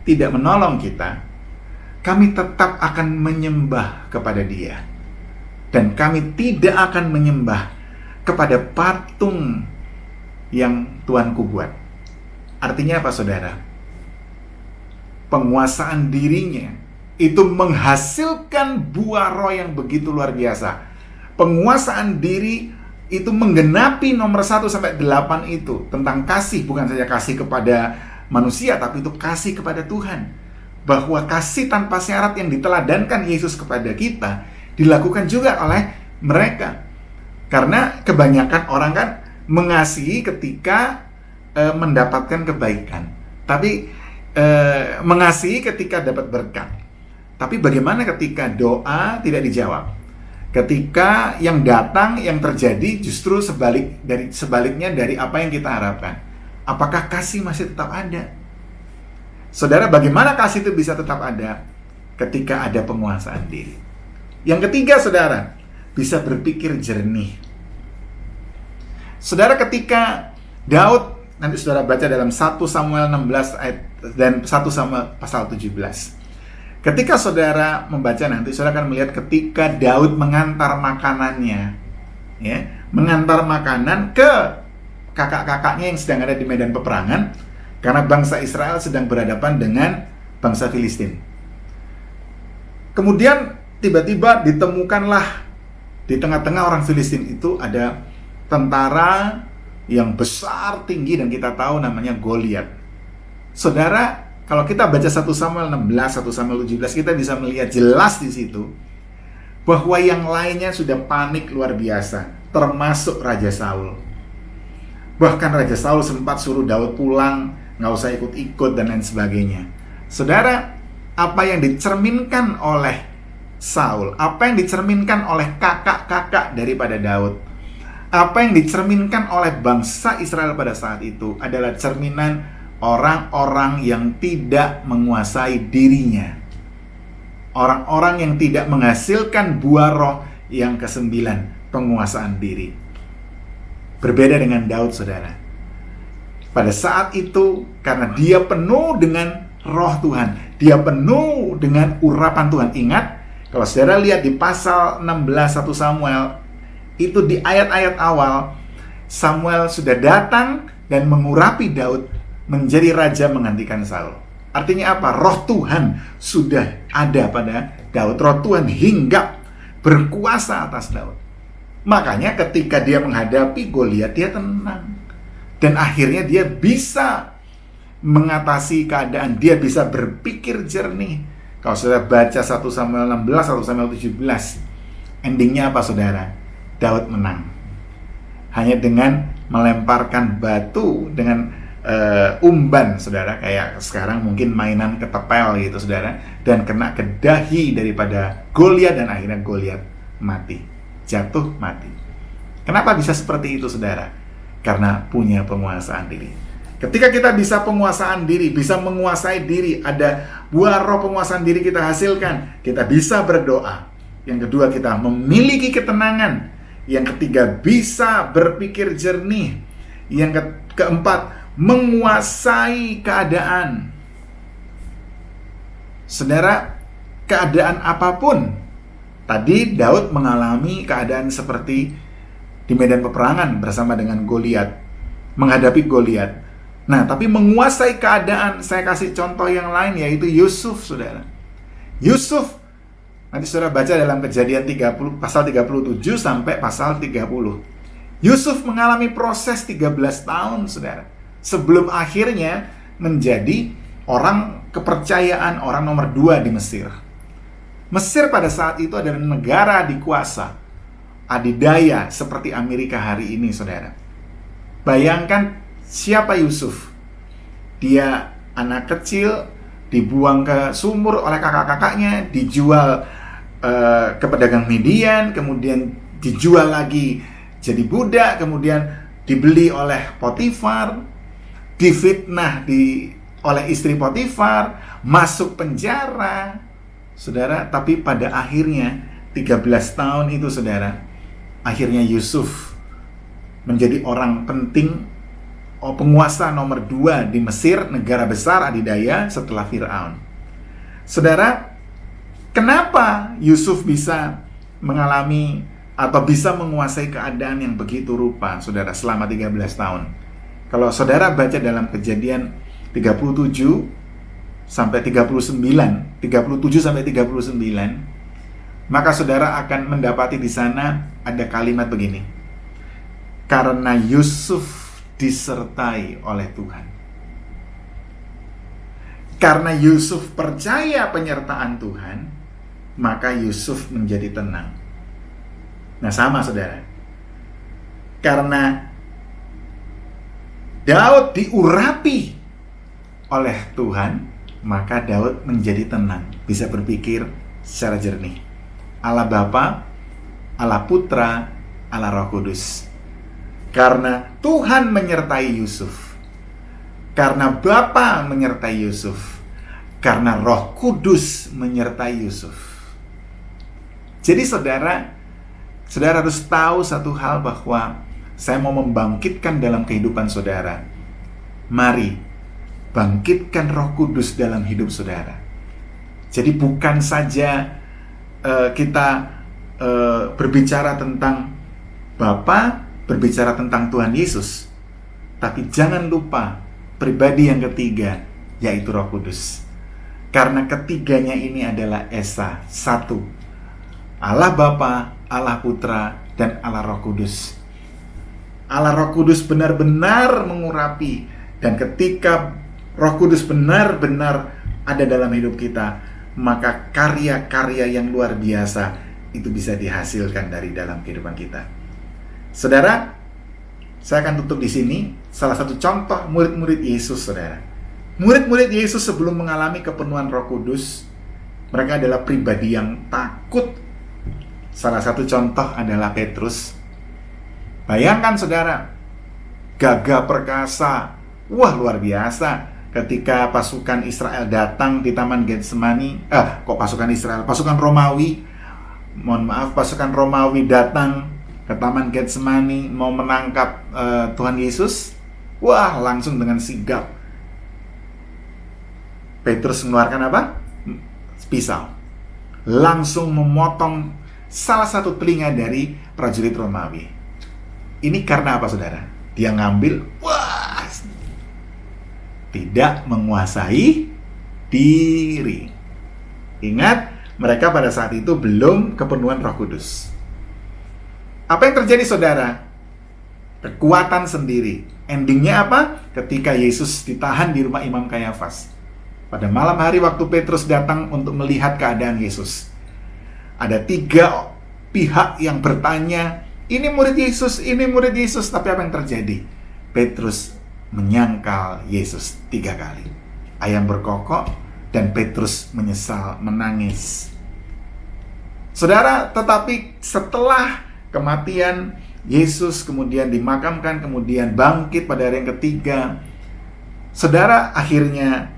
tidak menolong kita, kami tetap akan menyembah kepada Dia. Dan kami tidak akan menyembah kepada patung yang Tuhanku buat. Artinya apa, saudara? Penguasaan dirinya itu menghasilkan buah roh yang begitu luar biasa. Penguasaan diri itu menggenapi nomor 1-8 itu. Tentang kasih, bukan saja kasih kepada manusia, tapi itu kasih kepada Tuhan. Bahwa kasih tanpa syarat yang diteladankan Yesus kepada kita dilakukan juga oleh mereka. Karena kebanyakan orang kan mengasihi ketika mendapatkan kebaikan, tapi mengasihi ketika dapat berkat. Tapi bagaimana ketika doa tidak dijawab? Ketika yang datang, yang terjadi justru sebaliknya dari apa yang kita harapkan. Apakah kasih masih tetap ada? Saudara, bagaimana kasih itu bisa tetap ada? Ketika ada penguasaan diri. Yang ketiga, saudara, bisa berpikir jernih. Saudara, ketika Daud, nanti saudara baca dalam 1 Samuel 16 ayat dan 1 Samuel pasal 17. Ketika saudara membaca nanti, saudara akan melihat ketika Daud mengantar makanannya, ya, mengantar makanan ke kakak-kakaknya yang sedang ada di medan peperangan, karena bangsa Israel sedang berhadapan dengan bangsa Filistin. Kemudian tiba-tiba ditemukanlah di tengah-tengah orang Filistin itu ada tentara yang besar, tinggi, dan kita tahu namanya Goliat. Saudara, kalau kita baca 1 Samuel 16, 1 Samuel 17, kita bisa melihat jelas di situ bahwa yang lainnya sudah panik luar biasa, termasuk Raja Saul. Bahkan Raja Saul sempat suruh Daud pulang, nggak usah ikut-ikut, dan lain sebagainya. Saudara, apa yang dicerminkan oleh Saul, apa yang dicerminkan oleh kakak-kakak daripada Daud, apa yang dicerminkan oleh bangsa Israel pada saat itu adalah cerminan orang-orang yang tidak menguasai dirinya. Orang-orang yang tidak menghasilkan buah roh yang ke-9, penguasaan diri. Berbeda dengan Daud, saudara. Pada saat itu, karena dia penuh dengan roh Tuhan, dia penuh dengan urapan Tuhan. Ingat, kalau saudara lihat di pasal 16 1 Samuel, itu di ayat-ayat awal, Samuel sudah datang dan mengurapi Daud menjadi raja menggantikan Saul. Artinya apa? Roh Tuhan sudah ada pada Daud. Roh Tuhan hinggap berkuasa atas Daud. Makanya ketika dia menghadapi Goliat, dia tenang. Dan akhirnya dia bisa mengatasi keadaan. Dia bisa berpikir jernih. Kalau saudara baca 1 Samuel 16, 1 Samuel 17, endingnya apa, saudara? Daud menang. Hanya dengan melemparkan batu dengan umban, saudara. Kayak sekarang mungkin mainan ketepel gitu, saudara. Dan kena ke dahi daripada Goliat, dan akhirnya Goliat mati. Jatuh mati. Kenapa bisa seperti itu, saudara? Karena punya penguasaan diri. Ketika kita bisa penguasaan diri, bisa menguasai diri, ada buah roh penguasaan diri kita hasilkan, kita bisa berdoa. Yang kedua, kita memiliki ketenangan. Yang ketiga, bisa berpikir jernih. Yang keempat, menguasai keadaan. Saudara, keadaan apapun. Tadi Daud mengalami keadaan seperti di medan peperangan bersama dengan Goliat, menghadapi Goliat. Nah, tapi menguasai keadaan, saya kasih contoh yang lain, yaitu Yusuf, saudara. Yusuf, nanti saudara baca dalam Kejadian 30, pasal 37 sampai pasal 30. Yusuf mengalami proses 13 tahun, saudara, sebelum akhirnya menjadi orang kepercayaan, orang nomor 2 di Mesir. Mesir pada saat itu adalah negara dikuasa, adidaya seperti Amerika hari ini, saudara. Bayangkan siapa Yusuf? Dia anak kecil, dibuang ke sumur oleh kakak-kakaknya, dijual ke pedagang Midian, kemudian dijual lagi jadi budak, kemudian dibeli oleh Potifar, difitnah di oleh istri Potifar, masuk penjara. Saudara, tapi pada akhirnya 13 tahun itu saudara, akhirnya Yusuf menjadi orang penting, penguasa nomor 2 di Mesir, negara besar adidaya setelah Firaun. Saudara, kenapa Yusuf bisa mengalami atau bisa menguasai keadaan yang begitu rupa, saudara, selama 13 tahun? Kalau saudara baca dalam Kejadian 37 sampai 39, 37 sampai 39, maka saudara akan mendapati di sana ada kalimat begini. Karena Yusuf disertai oleh Tuhan. Karena Yusuf percaya penyertaan Tuhan, maka Yusuf menjadi tenang. Nah, sama saudara. Karena Daud diurapi oleh Tuhan, maka Daud menjadi tenang, bisa berpikir secara jernih. Allah Bapa, Allah Putra, Allah Roh Kudus. Karena Tuhan menyertai Yusuf, karena Bapa menyertai Yusuf, karena Roh Kudus menyertai Yusuf. Jadi saudara harus tahu satu hal, bahwa saya mau membangkitkan dalam kehidupan saudara. Mari bangkitkan Roh Kudus dalam hidup saudara. Jadi bukan saja kita berbicara tentang Bapa, berbicara tentang Tuhan Yesus, tapi jangan lupa pribadi yang ketiga, yaitu Roh Kudus. Karena ketiganya ini adalah Esa, satu. Allah Bapa, Allah Putra, dan Allah Roh Kudus. Allah Roh Kudus benar-benar mengurapi, dan ketika Roh Kudus benar-benar ada dalam hidup kita, maka karya-karya yang luar biasa itu bisa dihasilkan dari dalam kehidupan kita. Saudara, saya akan tutup di sini. Salah satu contoh murid-murid Yesus, saudara. Murid-murid Yesus sebelum mengalami kepenuhan Roh Kudus, mereka adalah pribadi yang takut. Salah satu contoh adalah Petrus. Bayangkan saudara, gagah perkasa, wah luar biasa. Ketika pasukan Israel datang di Taman Getsemani, pasukan Romawi, pasukan Romawi datang ke Taman Getsemani mau menangkap Tuhan Yesus, wah langsung dengan sigap Petrus mengeluarkan apa? Pisau, langsung memotong salah satu telinga dari prajurit Romawi. Ini karena apa saudara? Dia ngambil, tidak menguasai diri. Ingat, mereka pada saat itu belum kepenuhan Roh Kudus. Apa yang terjadi saudara? Kekuatan sendiri. Endingnya apa? Ketika Yesus ditahan di rumah Imam Kayafas. Pada malam hari waktu Petrus datang untuk melihat keadaan Yesus, ada 3 pihak yang bertanya, ini murid Yesus, ini murid Yesus. Tapi apa yang terjadi? Petrus menyangkal Yesus 3 kali. Ayam berkokok, dan Petrus menyesal, menangis. Saudara, tetapi setelah kematian Yesus, kemudian dimakamkan, kemudian bangkit pada hari yang ketiga, saudara akhirnya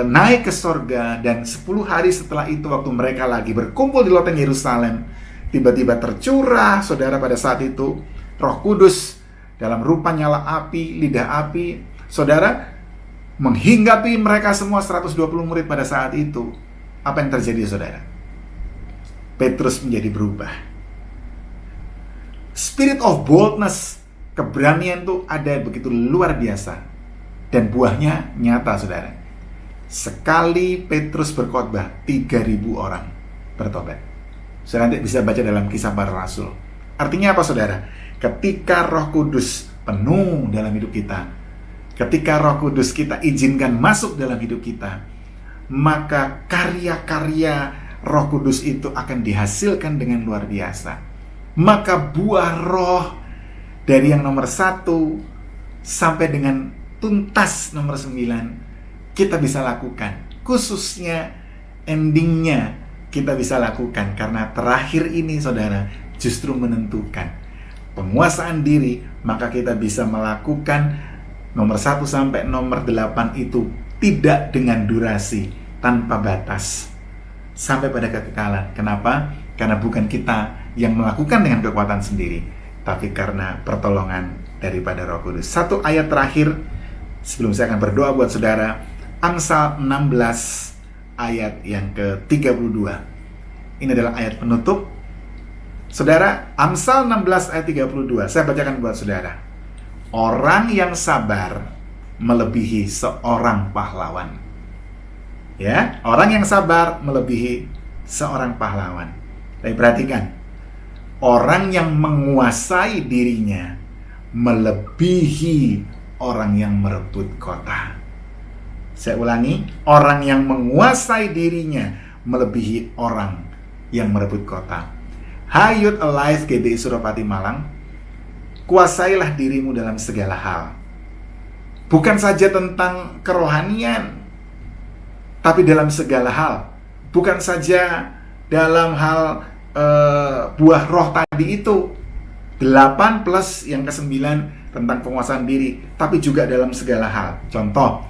naik ke sorga. Dan 10 hari setelah itu, waktu mereka lagi berkumpul di loteng Yerusalem, tiba-tiba tercurah, saudara, pada saat itu Roh Kudus dalam rupa nyala api, lidah api, saudara, menghinggapi mereka semua 120 murid pada saat itu. Apa yang terjadi saudara? Petrus menjadi berubah. Spirit of boldness, keberanian itu ada begitu luar biasa, dan buahnya nyata saudara. Sekali Petrus berkhotbah, 3.000 orang bertobat. Saudara nanti bisa baca dalam Kisah Para Rasul. Artinya apa saudara? Ketika Roh Kudus penuh dalam hidup kita, ketika Roh Kudus kita izinkan masuk dalam hidup kita, maka karya-karya Roh Kudus itu akan dihasilkan dengan luar biasa. Maka buah roh dari yang nomor 1 sampai dengan tuntas nomor 9 kita bisa lakukan. Khususnya endingnya kita bisa lakukan, karena terakhir ini saudara justru menentukan penguasaan diri. Maka kita bisa melakukan nomor 1 sampai nomor 8 itu tidak dengan durasi, tanpa batas, sampai pada kekekalan. Kenapa? Karena bukan kita yang melakukan dengan kekuatan sendiri, tapi karena pertolongan daripada Roh Kudus. Satu ayat terakhir sebelum saya akan berdoa buat saudara, Amsal 16 ayat yang ke-32. Ini adalah ayat penutup. Saudara, Amsal 16 ayat 32, saya bacakan buat saudara. Orang yang sabar melebihi seorang pahlawan. Ya, orang yang sabar melebihi seorang pahlawan. Tapi perhatikan, orang yang menguasai dirinya melebihi orang yang merebut kota. Saya ulangi, orang yang menguasai dirinya melebihi orang yang merebut kota. Hai Youth Alive GBI Suropati Malang, kuasailah dirimu dalam segala hal. Bukan saja tentang kerohanian, tapi dalam segala hal. Bukan saja dalam hal buah roh tadi itu, 8 plus yang ke-9 tentang penguasaan diri, tapi juga dalam segala hal. Contoh,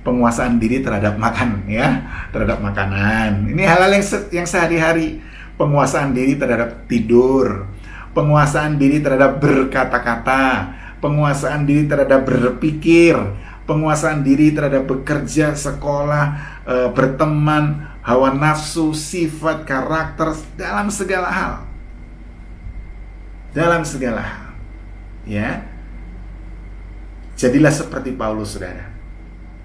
penguasaan diri terhadap makan, ya, terhadap makanan. Ini hal-hal yang sehari-hari. Penguasaan diri terhadap tidur, penguasaan diri terhadap berkata-kata, penguasaan diri terhadap berpikir, penguasaan diri terhadap bekerja, sekolah, berteman, hawa nafsu, sifat, karakter, dalam segala hal. Dalam segala hal. Ya. Jadilah seperti Paulus, saudara.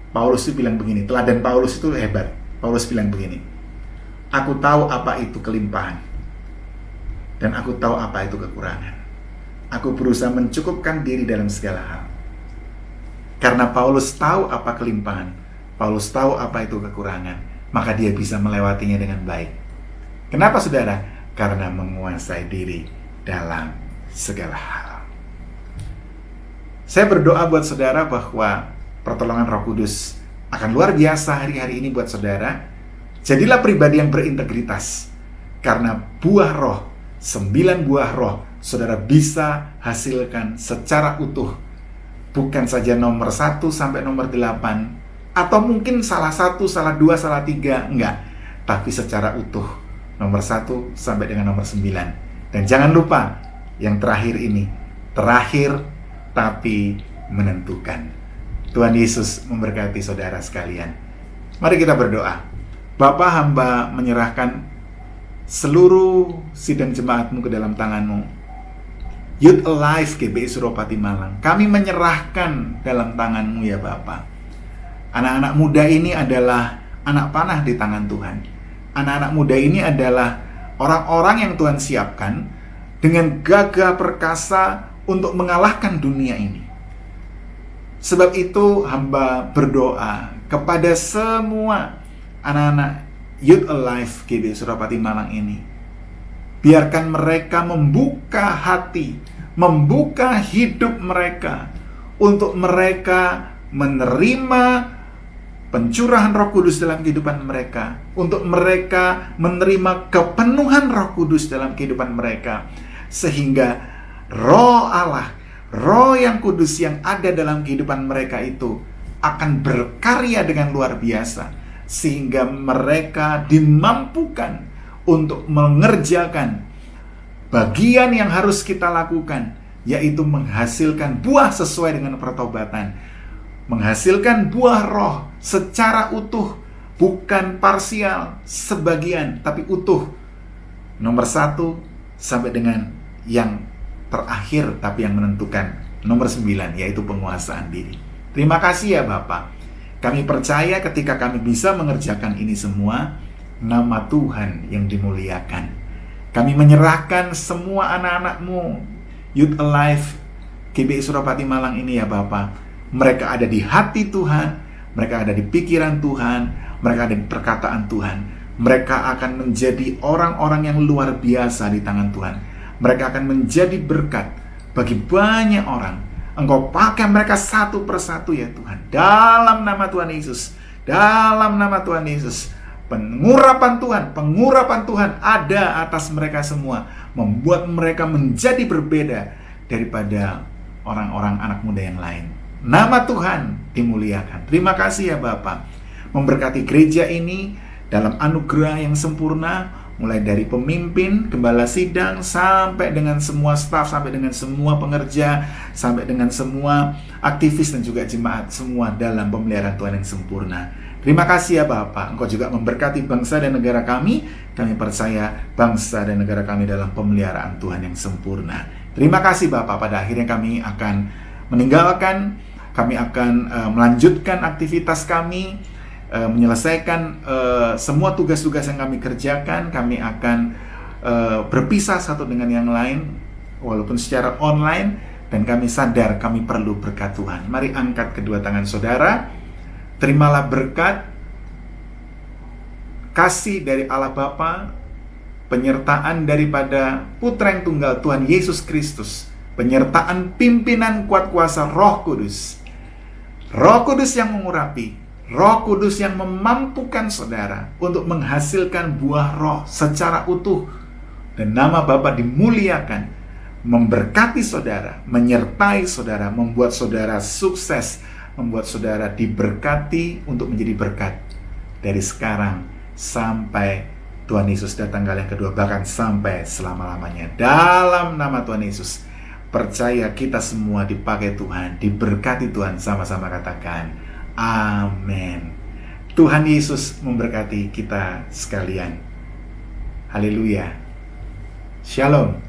Paulus itu bilang begini, teladan Paulus itu hebat. Paulus bilang begini, aku tahu apa itu kelimpahan, dan aku tahu apa itu kekurangan. Aku berusaha mencukupkan diri dalam segala hal. Karena Paulus tahu apa kelimpahan, Paulus tahu apa itu kekurangan, maka dia bisa melewatinya dengan baik. Kenapa, saudara? Karena menguasai diri dalam segala hal. Saya berdoa buat saudara bahwa pertolongan Roh Kudus akan luar biasa hari-hari ini buat saudara. Jadilah pribadi yang berintegritas, karena buah roh, 9 buah roh, saudara bisa hasilkan secara utuh. Bukan saja nomor 1 sampai nomor 8, atau mungkin salah 1, salah 2, salah 3, enggak. Tapi secara utuh, nomor 1 sampai dengan nomor 9. Dan jangan lupa, yang terakhir ini, terakhir tapi menentukan. Tuhan Yesus memberkati saudara sekalian. Mari kita berdoa. Bapa, hamba menyerahkan seluruh sidang jemaatmu ke dalam tanganmu. Youth Alive GBI Suropati Malang, kami menyerahkan dalam tanganmu ya Bapa. Anak-anak muda ini adalah anak panah di tangan Tuhan. Anak-anak muda ini adalah orang-orang yang Tuhan siapkan dengan gagah perkasa untuk mengalahkan dunia ini. Sebab itu hamba berdoa kepada semua anak-anak Youth Alive GBI Suropati Malang ini, biarkan mereka membuka hati, membuka hidup mereka untuk mereka menerima pencurahan Roh Kudus dalam kehidupan mereka, untuk mereka menerima kepenuhan Roh Kudus dalam kehidupan mereka, sehingga Roh Allah, Roh yang kudus yang ada dalam kehidupan mereka itu akan berkarya dengan luar biasa, sehingga mereka dimampukan untuk mengerjakan bagian yang harus kita lakukan, yaitu menghasilkan buah sesuai dengan pertobatan, menghasilkan buah roh secara utuh, bukan parsial, sebagian, tapi utuh. Nomor 1 sampai dengan yang terakhir tapi yang menentukan, nomor 9, yaitu penguasaan diri. Terima kasih ya Bapak. Kami percaya ketika kami bisa mengerjakan ini semua, nama Tuhan yang dimuliakan. Kami menyerahkan semua anak-anak-Mu Youth Alive GBI Suropati Malang ini ya Bapak. Mereka ada di hati Tuhan, mereka ada di pikiran Tuhan, mereka ada di perkataan Tuhan. Mereka akan menjadi orang-orang yang luar biasa di tangan Tuhan. Mereka akan menjadi berkat bagi banyak orang. Engkau pakai mereka satu persatu ya Tuhan. Dalam nama Tuhan Yesus. Dalam nama Tuhan Yesus. Pengurapan Tuhan ada atas mereka semua. Membuat mereka menjadi berbeda daripada orang-orang anak muda yang lain. Nama Tuhan dimuliakan. Terima kasih ya Bapa, memberkati gereja ini dalam anugerah yang sempurna, mulai dari pemimpin, gembala sidang, sampai dengan semua staf, sampai dengan semua pengerja, sampai dengan semua aktivis dan juga jemaat, semua dalam pemeliharaan Tuhan yang sempurna. Terima kasih ya Bapa, Engkau juga memberkati bangsa dan negara kami. Kami percaya bangsa dan negara kami dalam pemeliharaan Tuhan yang sempurna. Terima kasih Bapa, pada akhirnya kami akan meninggalkan, kami akan melanjutkan aktivitas kami, menyelesaikan semua tugas-tugas yang kami kerjakan. Kami akan berpisah satu dengan yang lain, walaupun secara online, dan kami sadar kami perlu berkat Tuhan. Mari angkat kedua tangan saudara, terimalah berkat, kasih dari Allah Bapa, penyertaan daripada Putra yang Tunggal Tuhan Yesus Kristus, penyertaan pimpinan kuat kuasa Roh Kudus, Roh Kudus yang mengurapi, Roh Kudus yang memampukan saudara untuk menghasilkan buah roh secara utuh, dan nama Bapa dimuliakan, memberkati saudara, menyertai saudara, membuat saudara sukses, membuat saudara diberkati untuk menjadi berkat dari sekarang sampai Tuhan Yesus datang kali yang kedua, bahkan sampai selama-lamanya. Dalam nama Tuhan Yesus, percaya kita semua dipakai Tuhan, diberkati Tuhan, sama-sama katakan amin. Tuhan Yesus memberkati kita sekalian. Haleluya. Shalom.